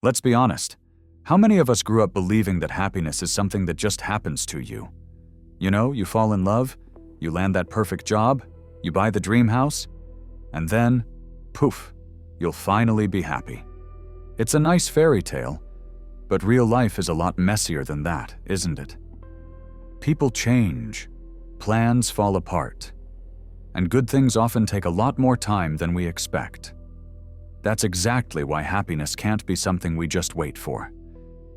Let's be honest. How many of us grew up believing that happiness is something that just happens to you? You know, you fall in love, you land that perfect job, you buy the dream house, and then, poof, you'll finally be happy. It's a nice fairy tale, but real life is a lot messier than that, isn't it? People change, plans fall apart, and good things often take a lot more time than we expect. That's exactly why happiness can't be something we just wait for.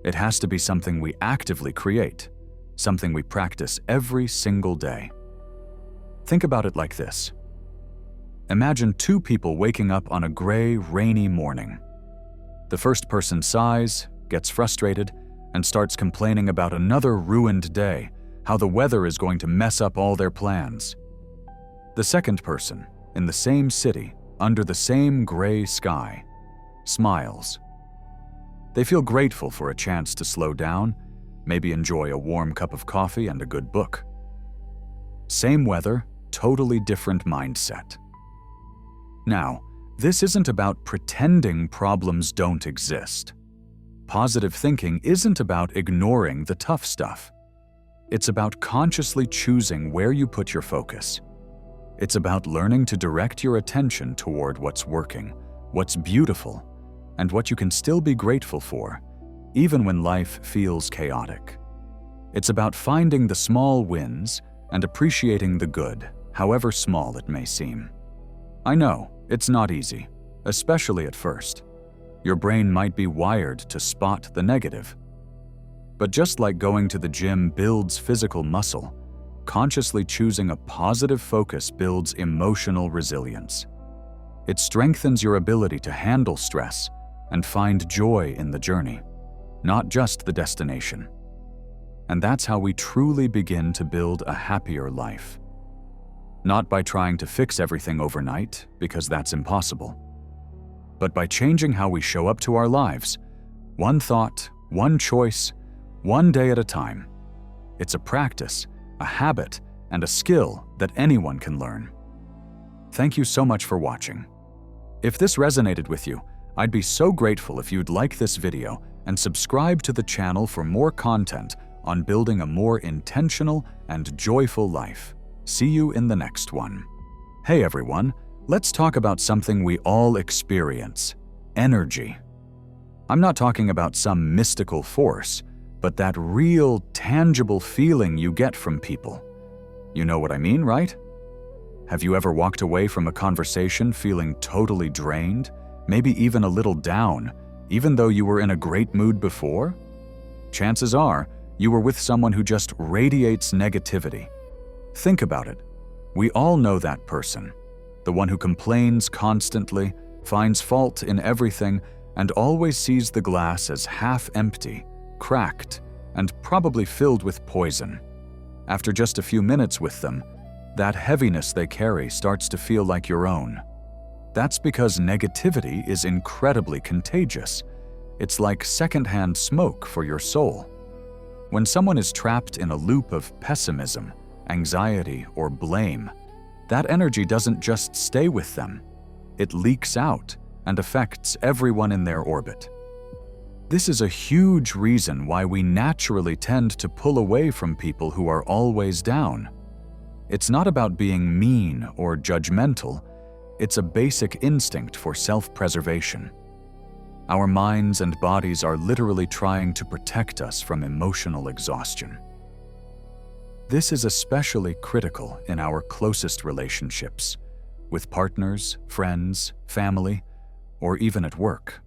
It has to be something we actively create, something we practice every single day. Think about it like this. Imagine two people waking up on a gray, rainy morning. The first person sighs, gets frustrated, and starts complaining about another ruined day, how the weather is going to mess up all their plans. The second person, in the same city, under the same gray sky, smiles. They feel grateful for a chance to slow down, maybe enjoy a warm cup of coffee and a good book. Same weather, totally different mindset. Now, this isn't about pretending problems don't exist. Positive thinking isn't about ignoring the tough stuff. It's about consciously choosing where you put your focus. It's about learning to direct your attention toward what's working, what's beautiful, and what you can still be grateful for, even when life feels chaotic. It's about finding the small wins and appreciating the good, however small it may seem. I know, it's not easy, especially at first. Your brain might be wired to spot the negative. But just like going to the gym builds physical muscle, consciously choosing a positive focus builds emotional resilience. It strengthens your ability to handle stress and find joy in the journey, not just the destination. And that's how we truly begin to build a happier life. Not by trying to fix everything overnight, because that's impossible, but by changing how we show up to our lives, one thought, one choice, one day at a time. It's a practice, a habit, and a skill that anyone can learn. Thank you so much for watching. If this resonated with you, I'd be so grateful if you'd like this video and subscribe to the channel for more content on building a more intentional and joyful life. See you in the next one. Hey everyone, let's talk about something we all experience: energy. I'm not talking about some mystical force, but that real, tangible feeling you get from people. You know what I mean, right? Have you ever walked away from a conversation feeling totally drained, maybe even a little down, even though you were in a great mood before? Chances are, you were with someone who just radiates negativity. Think about it. We all know that person. The one who complains constantly, finds fault in everything, and always sees the glass as half empty, cracked, and probably filled with poison. After just a few minutes with them, that heaviness they carry starts to feel like your own. That's because negativity is incredibly contagious. It's like secondhand smoke for your soul. When someone is trapped in a loop of pessimism, anxiety, or blame, that energy doesn't just stay with them. It leaks out and affects everyone in their orbit. This is a huge reason why we naturally tend to pull away from people who are always down. It's not about being mean or judgmental. It's a basic instinct for self-preservation. Our minds and bodies are literally trying to protect us from emotional exhaustion. This is especially critical in our closest relationships, with partners, friends, family, or even at work.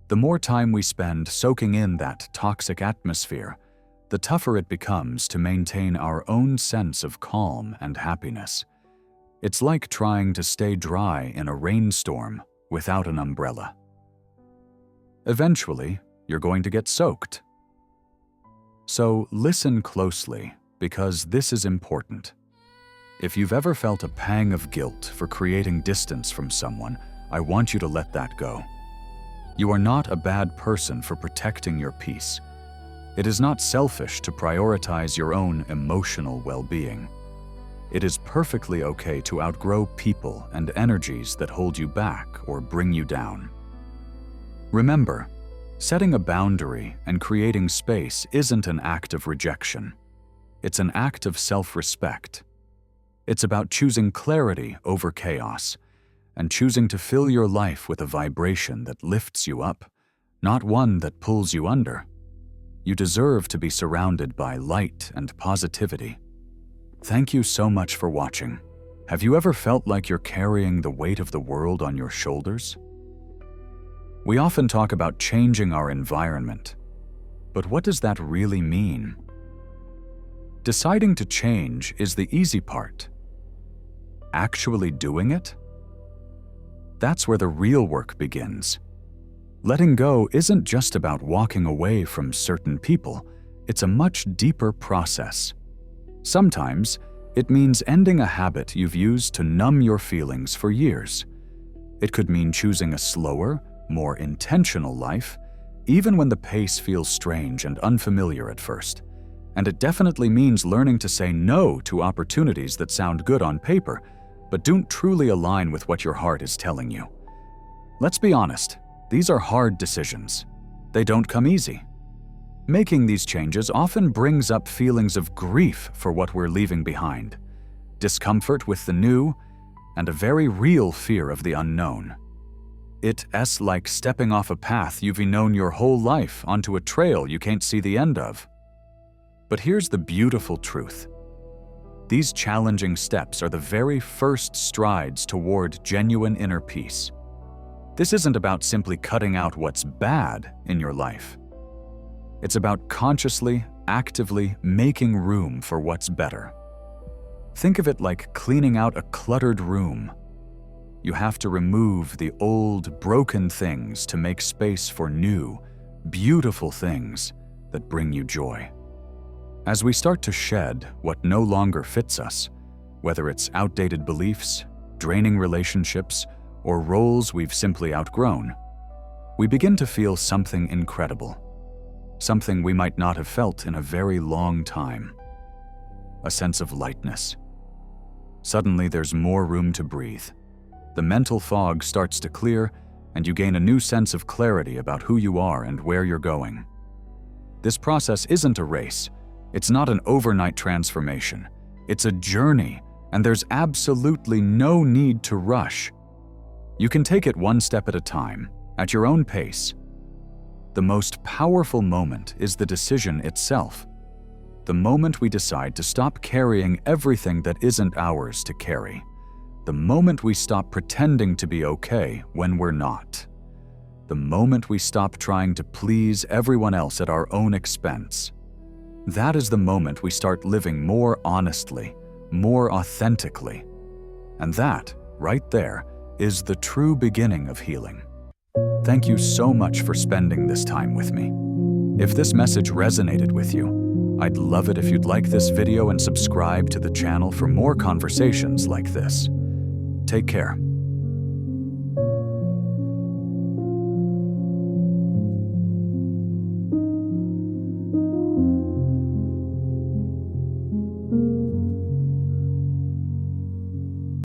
The more time we spend soaking in that toxic atmosphere, the tougher it becomes to maintain our own sense of calm and happiness. It's like trying to stay dry in a rainstorm without an umbrella. Eventually, you're going to get soaked. So listen closely, because this is important. If you've ever felt a pang of guilt for creating distance from someone, I want you to let that go. You are not a bad person for protecting your peace. It is not selfish to prioritize your own emotional well-being. It is perfectly okay to outgrow people and energies that hold you back or bring you down. Remember, setting a boundary and creating space isn't an act of rejection. It's an act of self-respect. It's about choosing clarity over chaos and choosing to fill your life with a vibration that lifts you up, not one that pulls you under. You deserve to be surrounded by light and positivity. Thank you so much for watching. Have you ever felt like you're carrying the weight of the world on your shoulders? We often talk about changing our environment, but what does that really mean? Deciding to change is the easy part. Actually doing it? That's where the real work begins. Letting go isn't just about walking away from certain people, it's a much deeper process. Sometimes, it means ending a habit you've used to numb your feelings for years. It could mean choosing a slower, more intentional life, even when the pace feels strange and unfamiliar at first. And it definitely means learning to say no to opportunities that sound good on paper, but don't truly align with what your heart is telling you. Let's be honest, these are hard decisions. They don't come easy. Making these changes often brings up feelings of grief for what we're leaving behind, discomfort with the new, and a very real fear of the unknown. It's like stepping off a path you've known your whole life onto a trail you can't see the end of. But here's the beautiful truth. These challenging steps are the very first strides toward genuine inner peace. This isn't about simply cutting out what's bad in your life. It's about consciously, actively making room for what's better. Think of it like cleaning out a cluttered room. You have to remove the old, broken things to make space for new, beautiful things that bring you joy. As we start to shed what no longer fits us, whether it's outdated beliefs, draining relationships, or roles we've simply outgrown, we begin to feel something incredible, something we might not have felt in a very long time. A sense of lightness. Suddenly there's more room to breathe. The mental fog starts to clear, and you gain a new sense of clarity about who you are and where you're going. This process isn't a race. It's not an overnight transformation. It's a journey, and there's absolutely no need to rush. You can take it one step at a time, at your own pace. The most powerful moment is the decision itself. The moment we decide to stop carrying everything that isn't ours to carry. The moment we stop pretending to be okay when we're not. The moment we stop trying to please everyone else at our own expense. That is the moment we start living more honestly, more authentically. And that, right there, is the true beginning of healing. Thank you so much for spending this time with me. If this message resonated with you, I'd love it if you'd like this video and subscribe to the channel for more conversations like this. Take care.